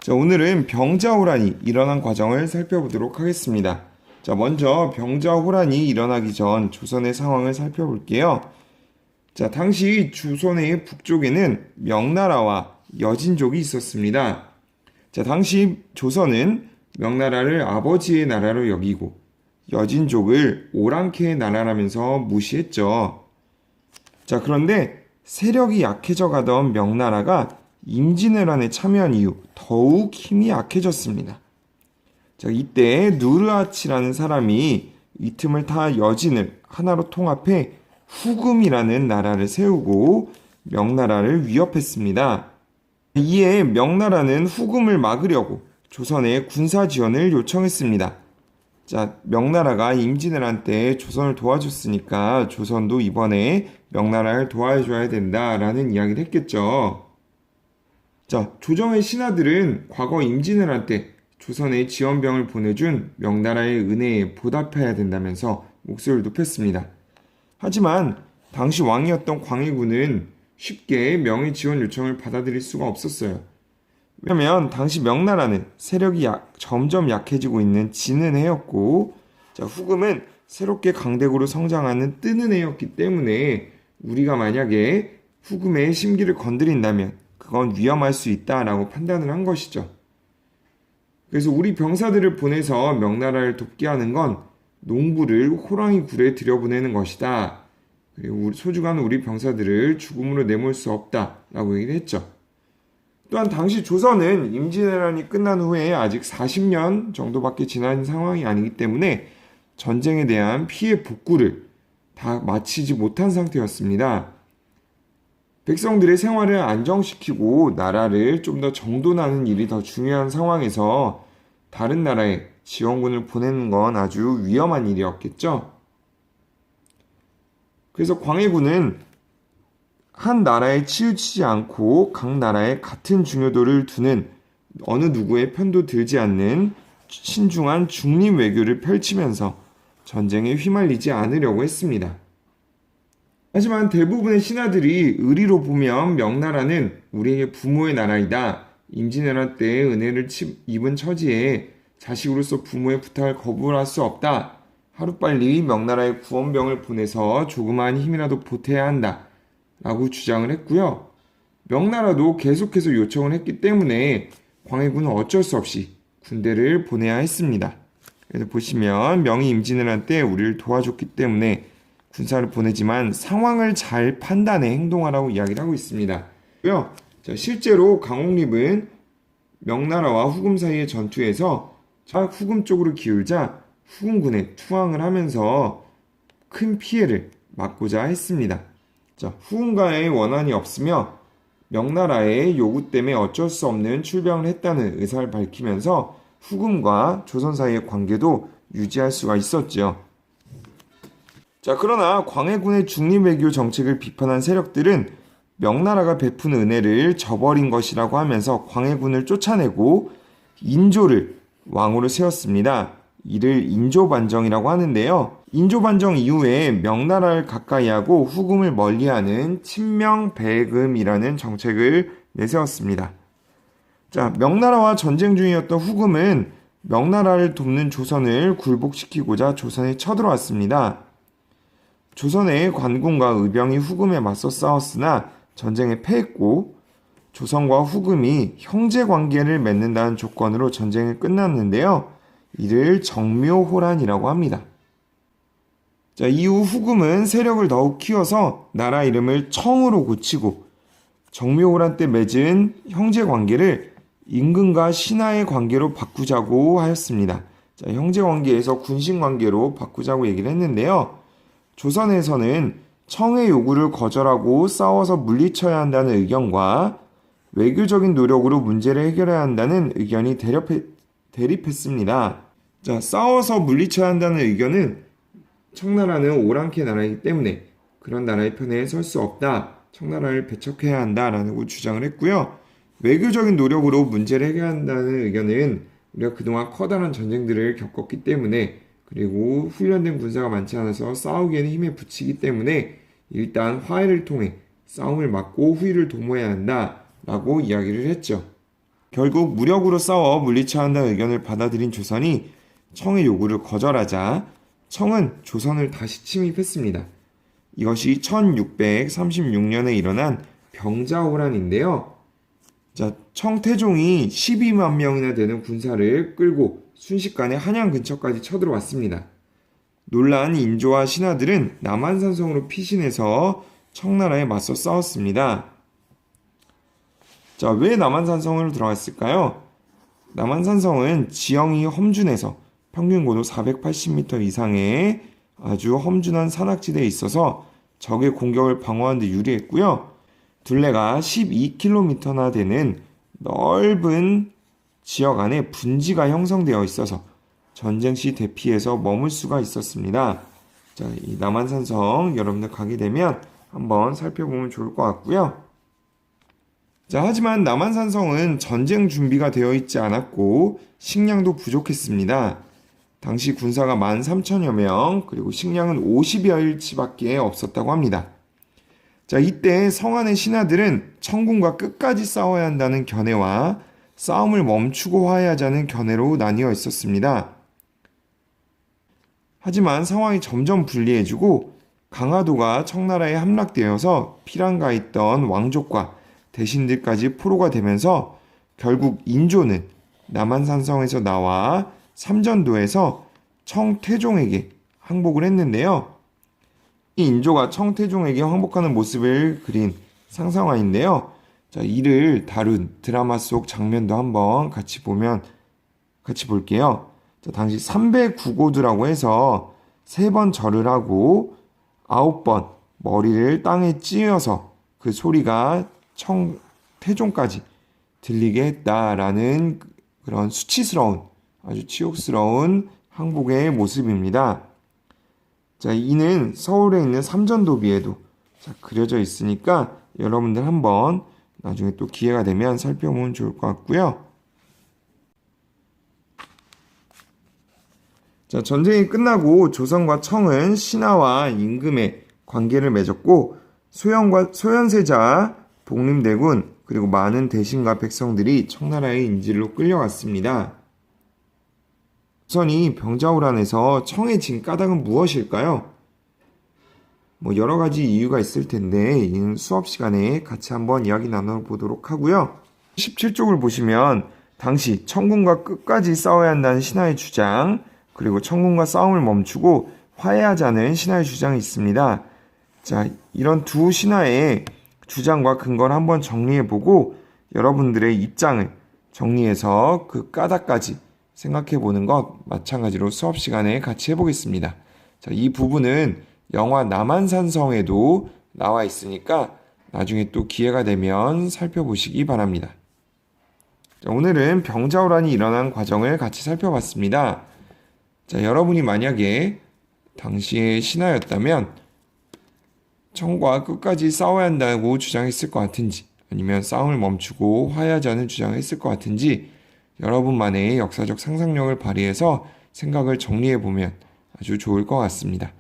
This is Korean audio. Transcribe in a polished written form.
자, 오늘은 병자호란이 일어난 과정을 살펴보도록 하겠습니다. 자, 먼저 병자호란이 일어나기 전 조선의 상황을 살펴볼게요. 자, 당시 조선의 북쪽에는 명나라와 여진족이 있었습니다. 자, 당시 조선은 명나라를 아버지의 나라로 여기고 여진족을 오랑캐의 나라라면서 무시했죠. 자, 그런데 세력이 약해져 가던 명나라가 임진왜란에 참여한 이후 더욱 힘이 약해졌습니다. 자, 이때 누르하치라는 사람이 이 틈을 타 여진을 하나로 통합해 후금이라는 나라를 세우고 명나라를 위협했습니다. 이에 명나라는 후금을 막으려고 조선에 군사 지원을 요청했습니다. 자, 명나라가 임진왜란 때 조선을 도와줬으니까 조선도 이번에 명나라를 도와줘야 된다라는 이야기를 했겠죠. 자, 조정의 신하들은 과거 임진왜란 때 조선에 지원병을 보내준 명나라의 은혜에 보답해야 된다면서 목소리를 높였습니다. 하지만 당시 왕이었던 광해군은 쉽게 명의 지원 요청을 받아들일 수가 없었어요. 왜냐하면 당시 명나라는 세력이 점점 약해지고 있는 지는 해였고, 자, 후금은 새롭게 강대국으로 성장하는 뜨는 해였기 때문에 우리가 만약에 후금의 심기를 건드린다면 그건 위험할 수 있다라고 판단을 한 것이죠. 그래서 우리 병사들을 보내서 명나라를 돕게 하는 건 농부를 호랑이 굴에 들여보내는 것이다. 그리고 소중한 우리 병사들을 죽음으로 내몰 수 없다라고 얘기를 했죠. 또한 당시 조선은 임진왜란이 끝난 후에 아직 40년 정도밖에 지난 상황이 아니기 때문에 전쟁에 대한 피해 복구를 다 마치지 못한 상태였습니다. 백성들의 생활을 안정시키고 나라를 좀 더 정돈하는 일이 더 중요한 상황에서 다른 나라에 지원군을 보내는 건 아주 위험한 일이었겠죠. 그래서 광해군은 한 나라에 치우치지 않고 각 나라에 같은 중요도를 두는 어느 누구의 편도 들지 않는 신중한 중립 외교를 펼치면서 전쟁에 휘말리지 않으려고 했습니다. 하지만 대부분의 신하들이 의리로 보면 명나라는 우리에게 부모의 나라이다. 임진왜란 때의 은혜를 입은 처지에 자식으로서 부모의 부탁을 거부할 수 없다. 하루빨리 명나라에 구원병을 보내서 조그마한 힘이라도 보태야 한다. 라고 주장을 했고요. 명나라도 계속해서 요청을 했기 때문에 광해군은 어쩔 수 없이 군대를 보내야 했습니다. 그래서 보시면 명이 임진왜란 때 우리를 도와줬기 때문에 군사를 보내지만 상황을 잘 판단해 행동하라고 이야기를 하고 있습니다. 자, 실제로 강홍립은 명나라와 후금 사이의 전투에서 후금 쪽으로 기울자 후금군에 투항을 하면서 큰 피해를 막고자 했습니다. 자, 후금과의 원한이 없으며 명나라의 요구 때문에 어쩔 수 없는 출병을 했다는 의사를 밝히면서 후금과 조선 사이의 관계도 유지할 수가 있었죠. 자, 그러나 광해군의 중립외교 정책을 비판한 세력들은 명나라가 베푼 은혜를 저버린 것이라고 하면서 광해군을 쫓아내고 인조를 왕으로 세웠습니다. 이를 인조반정이라고 하는데요. 인조반정 이후에 명나라를 가까이하고 후금을 멀리하는 친명배금이라는 정책을 내세웠습니다. 자, 명나라와 전쟁 중이었던 후금은 명나라를 돕는 조선을 굴복시키고자 조선에 쳐들어왔습니다. 조선의 관군과 의병이 후금에 맞서 싸웠으나 전쟁에 패했고 조선과 후금이 형제관계를 맺는다는 조건으로 전쟁이 끝났는데요. 이를 정묘호란이라고 합니다. 자, 이후 후금은 세력을 더욱 키워서 나라 이름을 청으로 고치고 정묘호란 때 맺은 형제관계를 임금과 신하의 관계로 바꾸자고 하였습니다. 자, 형제관계에서 군신관계로 바꾸자고 얘기를 했는데요. 조선에서는 청의 요구를 거절하고 싸워서 물리쳐야 한다는 의견과 외교적인 노력으로 문제를 해결해야 한다는 의견이 대립했습니다. 자, 싸워서 물리쳐야 한다는 의견은 청나라는 오랑캐 나라이기 때문에 그런 나라의 편에 설 수 없다. 청나라를 배척해야 한다라고 주장을 했고요. 외교적인 노력으로 문제를 해결한다는 의견은 우리가 그동안 커다란 전쟁들을 겪었기 때문에 그리고 훈련된 군사가 많지 않아서 싸우기에는 힘에 부치기 때문에 일단 화해를 통해 싸움을 막고 후위를 도모해야 한다라고 이야기를 했죠. 결국 무력으로 싸워 물리쳐야 한다는 의견을 받아들인 조선이 청의 요구를 거절하자 청은 조선을 다시 침입했습니다. 이것이 1636년에 일어난 병자호란인데요. 자, 청태종이 12만 명이나 되는 군사를 끌고 순식간에 한양 근처까지 쳐들어왔습니다. 놀란 인조와 신하들은 남한산성으로 피신해서 청나라에 맞서 싸웠습니다. 자, 왜 남한산성으로 들어갔을까요? 남한산성은 지형이 험준해서 평균 고도 480m 이상의 아주 험준한 산악지대에 있어서 적의 공격을 방어하는 데 유리했고요. 둘레가 12km나 되는 넓은 지역 안에 분지가 형성되어 있어서 전쟁 시 대피해서 머물 수가 있었습니다. 자, 이 남한산성 여러분들 가게 되면 한번 살펴보면 좋을 것 같고요. 자, 하지만 남한산성은 전쟁 준비가 되어 있지 않았고 식량도 부족했습니다. 당시 군사가 13,000여 명, 그리고 식량은 50여일치밖에 없었다고 합니다. 자, 이때 성안의 신하들은 청군과 끝까지 싸워야 한다는 견해와 싸움을 멈추고 화해하자는 견해로 나뉘어 있었습니다. 하지만 상황이 점점 불리해지고 강화도가 청나라에 함락되어서 피란가 있던 왕족과 대신들까지 포로가 되면서 결국 인조는 남한산성에서 나와 삼전도에서 청태종에게 항복을 했는데요. 이 인조가 청태종에게 항복하는 모습을 그린 상상화인데요. 자, 이를 다룬 드라마 속 장면도 한번 같이 볼게요. 자, 당시 300구고두라고 해서 3번 절을 하고 9번 머리를 땅에 찧어서 그 소리가 청태종까지 들리게 했다라는 그런 수치스러운, 아주 치욕스러운 항복의 모습입니다. 자, 이는 서울에 있는 삼전도비에도 그려져 있으니까 여러분들 한번 나중에 또 기회가 되면 살펴보면 좋을 것 같고요. 자, 전쟁이 끝나고 조선과 청은 신하와 임금의 관계를 맺었고 소현세자, 복림대군, 그리고 많은 대신과 백성들이 청나라의 인질로 끌려갔습니다. 조선이 병자호란에서 청에 진 까닭은 무엇일까요? 여러 가지 이유가 있을 텐데 이는 수업 시간에 같이 한번 이야기 나눠보도록 하고요. 17쪽을 보시면 당시 청군과 끝까지 싸워야 한다는 신하의 주장, 그리고 청군과 싸움을 멈추고 화해하자는 신하의 주장이 있습니다. 자, 이런 두 신하의 주장과 근거를 한번 정리해보고 여러분들의 입장을 정리해서 그 까닭까지 생각해보는 것 마찬가지로 수업 시간에 같이 해보겠습니다. 자, 이 부분은 영화 남한산성에도 나와 있으니까 나중에 또 기회가 되면 살펴보시기 바랍니다. 자, 오늘은 병자호란이 일어난 과정을 같이 살펴봤습니다. 자, 여러분이 만약에 당시의 신하였다면 청과 끝까지 싸워야 한다고 주장했을 것 같은지, 아니면 싸움을 멈추고 화해하자는 주장을 했을 것 같은지 여러분만의 역사적 상상력을 발휘해서 생각을 정리해보면 아주 좋을 것 같습니다.